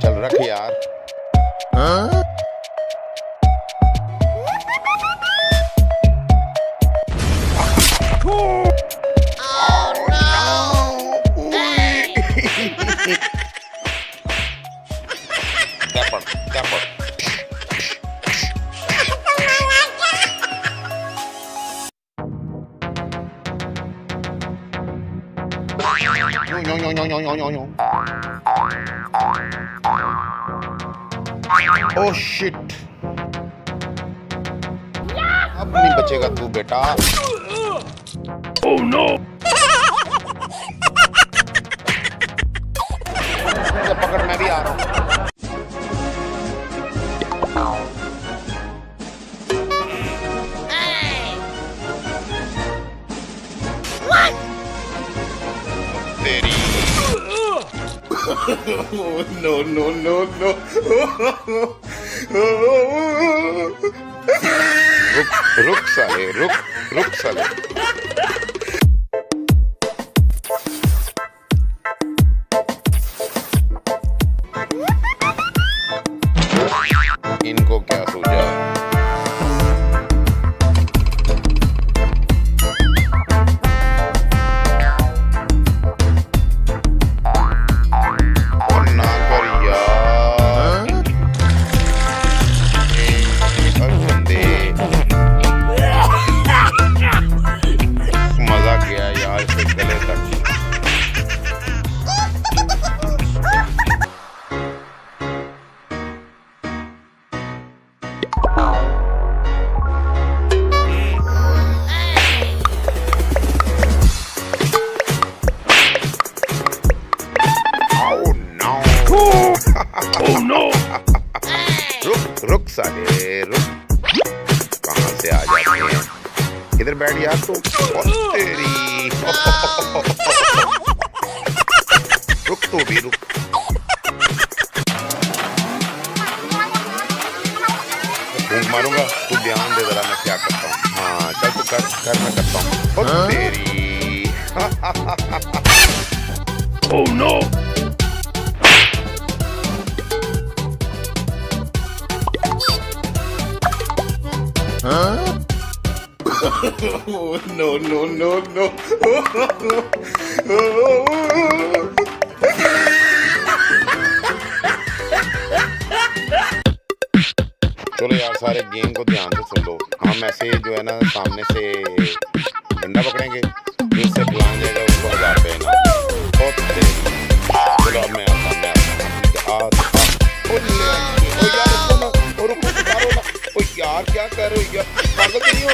चल रख यार। हाँ? Oh shit! अब नहीं बचेगा तू बेटा। Oh no! पकड़, मैं भी आ रहा हूँ। तेरी no no no no रुक साले, रुक साले। इनको क्या सूझा? Oh no! रुक साले, रुक। कहाँ से आ जाते हैं? इधर बैठ यार तू। तेरी रुक, तू भी रुक। फूंक मारूंगा, तू ध्यान दे जरा मैं क्या करता हूँ। हाँ चल तू कर मैं करता हूँ। तेरी Oh no! Huh? No no no no चलो यार, सारे गेम को ध्यान से सुन लो। हम ऐसे जो है ना सामने से डंडा पकड़ेंगे, जिससे बुलाया जाएगा उसको 1000 रुपये ना। चलो अब मैं यार क्या कर रहे हो यार, पागल तो नहीं हो?